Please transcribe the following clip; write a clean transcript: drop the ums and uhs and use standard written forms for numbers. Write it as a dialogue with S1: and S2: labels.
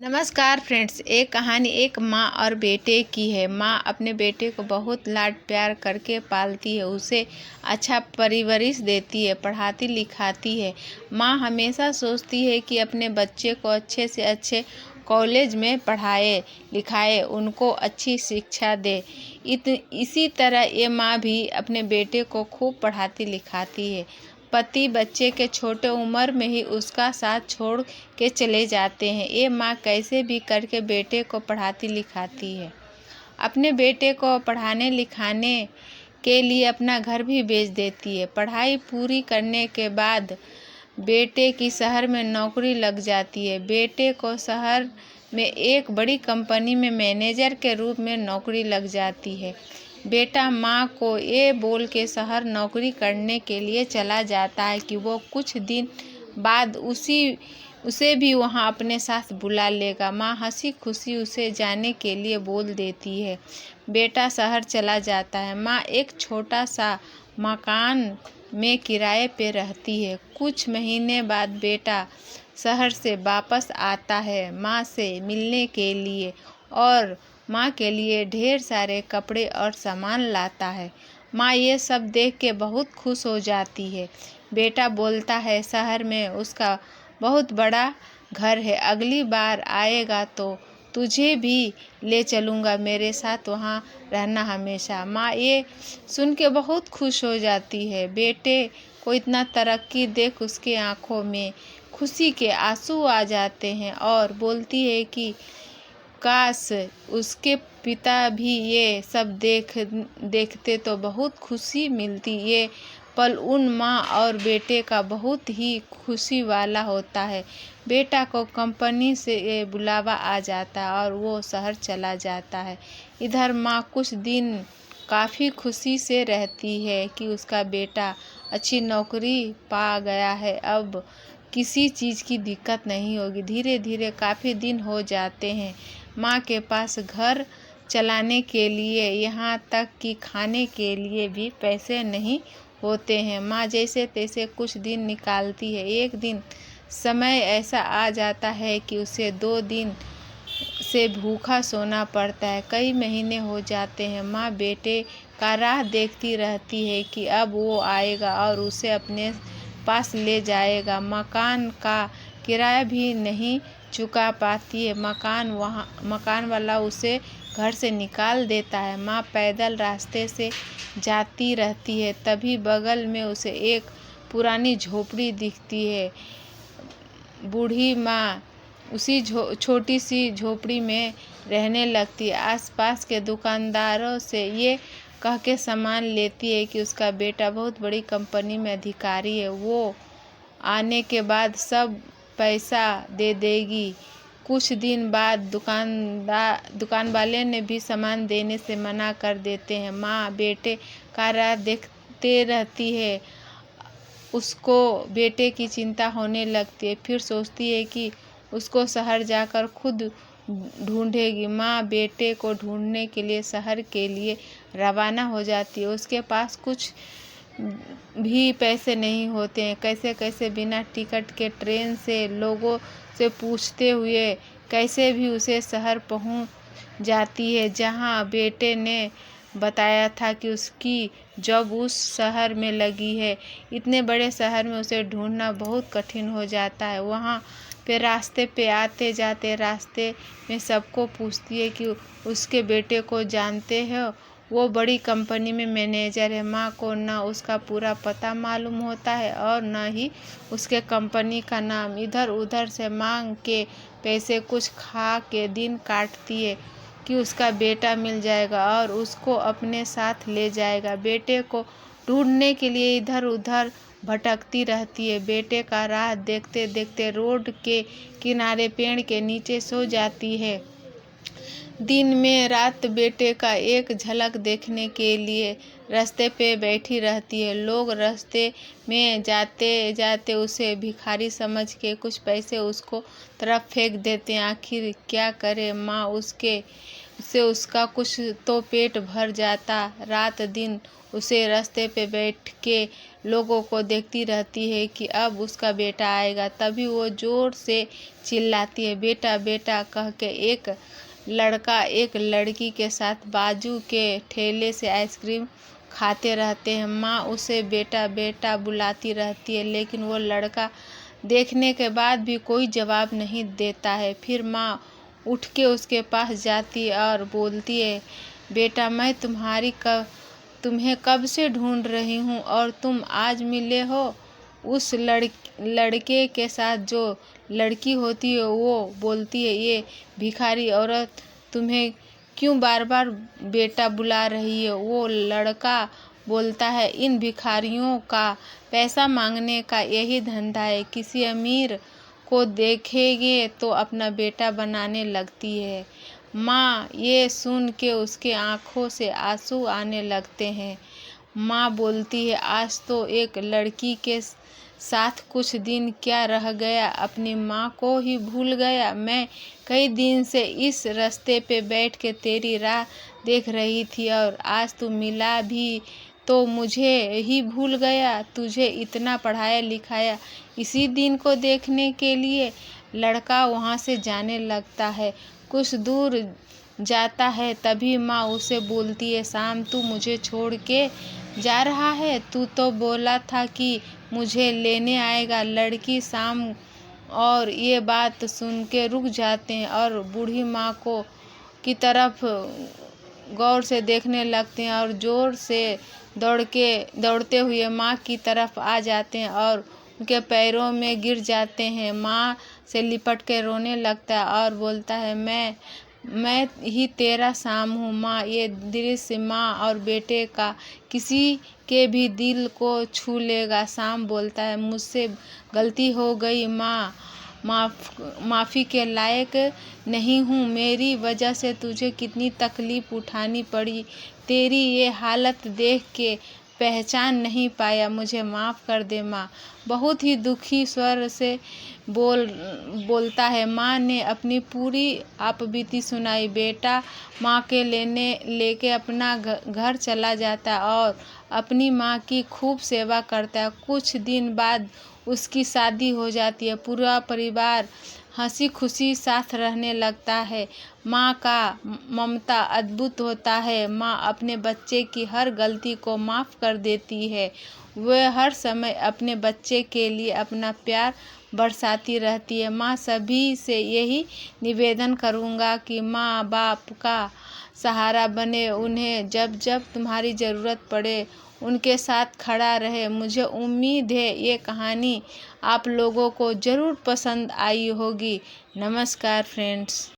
S1: नमस्कार फ्रेंड्स। एक कहानी एक माँ और बेटे की है। माँ अपने बेटे को बहुत लाड प्यार करके पालती है, उसे अच्छा परवरिश देती है, पढ़ाती लिखाती है। माँ हमेशा सोचती है कि अपने बच्चे को अच्छे से अच्छे कॉलेज में पढ़ाए लिखाए, उनको अच्छी शिक्षा दे। इसी तरह ये माँ भी अपने बेटे को खूब पढ़ाती लिखाती है। पति बच्चे के छोटे उम्र में ही उसका साथ छोड़ के चले जाते हैं। ये माँ कैसे भी करके बेटे को पढ़ाती लिखाती है। अपने बेटे को पढ़ाने लिखाने के लिए अपना घर भी बेच देती है। पढ़ाई पूरी करने के बाद बेटे की शहर में नौकरी लग जाती है। बेटे को शहर में एक बड़ी कंपनी में मैनेजर के रूप में नौकरी लग जाती है। बेटा माँ को ये बोल के शहर नौकरी करने के लिए चला जाता है कि वो कुछ दिन बाद उसे भी वहाँ अपने साथ बुला लेगा। माँ हंसी खुशी उसे जाने के लिए बोल देती है। बेटा शहर चला जाता है। माँ एक छोटा सा मकान में किराए पे रहती है। कुछ महीने बाद बेटा शहर से वापस आता है माँ से मिलने के लिए और माँ के लिए ढेर सारे कपड़े और सामान लाता है। माँ ये सब देख के बहुत खुश हो जाती है। बेटा बोलता है शहर में उसका बहुत बड़ा घर है, अगली बार आएगा तो तुझे भी ले चलूँगा, मेरे साथ वहाँ रहना हमेशा। माँ ये सुन के बहुत खुश हो जाती है। बेटे को इतना तरक्की देख उसके आँखों में खुशी के आंसू आ जाते हैं और बोलती है कि काश उसके पिता भी ये सब देखते तो बहुत खुशी मिलती। ये पल उन माँ और बेटे का बहुत ही खुशी वाला होता है। बेटा को कंपनी से बुलावा आ जाता है और वो शहर चला जाता है। इधर माँ कुछ दिन काफ़ी खुशी से रहती है कि उसका बेटा अच्छी नौकरी पा गया है, अब किसी चीज़ की दिक्कत नहीं होगी। धीरे धीरे काफ़ी दिन हो जाते हैं। माँ के पास घर चलाने के लिए, यहाँ तक कि खाने के लिए भी पैसे नहीं होते हैं। माँ जैसे तैसे कुछ दिन निकालती है। एक दिन समय ऐसा आ जाता है कि उसे 2 दिन से भूखा सोना पड़ता है। कई महीने हो जाते हैं। माँ बेटे का राह देखती रहती है कि अब वो आएगा और उसे अपने पास ले जाएगा। मकान का किराया भी नहीं चुका पाती है। मकान वाला उसे घर से निकाल देता है। माँ पैदल रास्ते से जाती रहती है, तभी बगल में उसे एक पुरानी झोपड़ी दिखती है। बूढ़ी माँ उसी छोटी सी झोपड़ी में रहने लगती है। आसपास के दुकानदारों से ये कह के सामान लेती है कि उसका बेटा बहुत बड़ी कंपनी में अधिकारी है, वो आने के बाद सब पैसा दे देगी। कुछ दिन बाद दुकान वाले ने भी सामान देने से मना कर देते हैं। माँ बेटे का राह देखते रहती है। उसको बेटे की चिंता होने लगती है। फिर सोचती है कि उसको शहर जाकर खुद ढूंढेगी। माँ बेटे को ढूंढने के लिए शहर के लिए रवाना हो जाती है। उसके पास कुछ भी पैसे नहीं होते हैं। कैसे कैसे बिना टिकट के ट्रेन से लोगों से पूछते हुए कैसे भी उसे शहर पहुंच जाती है, जहां बेटे ने बताया था कि उसकी जॉब उस शहर में लगी है। इतने बड़े शहर में उसे ढूंढना बहुत कठिन हो जाता है। वहाँ पे रास्ते पे आते जाते रास्ते में सबको पूछती है कि उसके बेटे को जानते हो, वो बड़ी कंपनी में मैनेजर है। माँ को ना उसका पूरा पता मालूम होता है और न ही उसके कंपनी का नाम। इधर उधर से मांग के पैसे कुछ खा के दिन काटती है कि उसका बेटा मिल जाएगा और उसको अपने साथ ले जाएगा। बेटे को ढूंढने के लिए इधर उधर भटकती रहती है। बेटे का राह देखते देखते रोड के किनारे पेड़ के नीचे सो जाती है। दिन में रात बेटे का एक झलक देखने के लिए रास्ते पे बैठी रहती है। लोग रास्ते में जाते जाते उसे भिखारी समझ के कुछ पैसे उसको तरफ फेंक देते हैं। आखिर क्या करे, माँ उसके से उसका कुछ तो पेट भर जाता। रात दिन उसे रास्ते पे बैठ के लोगों को देखती रहती है कि अब उसका बेटा आएगा। तभी वो ज़ोर से चिल्लाती है, बेटा बेटा कह के। एक लड़का एक लड़की के साथ बाजू के ठेले से आइसक्रीम खाते रहते हैं। माँ उसे बेटा बेटा बुलाती रहती है, लेकिन वो लड़का देखने के बाद भी कोई जवाब नहीं देता है। फिर माँ उठ के उसके पास जाती है और बोलती है, बेटा मैं तुम्हें कब से ढूंढ रही हूँ और तुम आज मिले हो। उस लड़के के साथ जो लड़की होती है वो बोलती है, ये भिखारी औरत तुम्हें क्यों बार बार बेटा बुला रही है। वो लड़का बोलता है, इन भिखारियों का पैसा मांगने का यही धंधा है। किसी अमीर को देखेंगे तो अपना बेटा बनाने लगती है। माँ ये सुन के उसके आंखों से आंसू आने लगते हैं। माँ बोलती है, आज तो एक लड़की के साथ कुछ दिन क्या रह गया, अपनी माँ को ही भूल गया। मैं कई दिन से इस रास्ते पे बैठ के तेरी राह देख रही थी और आज तू मिला भी तो मुझे ही भूल गया। तुझे इतना पढ़ाया लिखाया इसी दिन को देखने के लिए। लड़का वहाँ से जाने लगता है। कुछ दूर जाता है तभी माँ उसे बोलती है, शाम तू मुझे छोड़ के जा रहा है। तू तो बोला था कि मुझे लेने आएगा। लड़की शाम और ये बात सुन के रुक जाते हैं और बूढ़ी माँ को की तरफ गौर से देखने लगते हैं और ज़ोर से दौड़ते हुए माँ की तरफ आ जाते हैं और उनके पैरों में गिर जाते हैं। माँ से लिपट के रोने लगता है और बोलता है, मैं ही तेरा शाम हूँ। माँ ये दृश्य माँ और बेटे का किसी के भी दिल को छू लेगा। शाम बोलता है, मुझसे गलती हो गई माँ, माफ़ी के लायक नहीं हूँ। मेरी वजह से तुझे कितनी तकलीफ़ उठानी पड़ी। तेरी ये हालत देख के पहचान नहीं पाया, मुझे माफ़ कर दे माँ। बहुत ही दुखी स्वर से बोलता है। माँ ने अपनी पूरी आपबीती सुनाई। बेटा माँ के लेके अपना घर चला जाता है और अपनी माँ की खूब सेवा करता है। कुछ दिन बाद उसकी शादी हो जाती है। पूरा परिवार हंसी खुशी साथ रहने लगता है। माँ का ममता अद्भुत होता है। माँ अपने बच्चे की हर गलती को माफ़ कर देती है। वह हर समय अपने बच्चे के लिए अपना प्यार बरसाती रहती है। माँ सभी से यही निवेदन करूँगा कि माँ बाप का सहारा बने, उन्हें जब जब तुम्हारी ज़रूरत पड़े उनके साथ खड़ा रहे। मुझे उम्मीद है ये कहानी आप लोगों को ज़रूर पसंद आई होगी। नमस्कार फ्रेंड्स।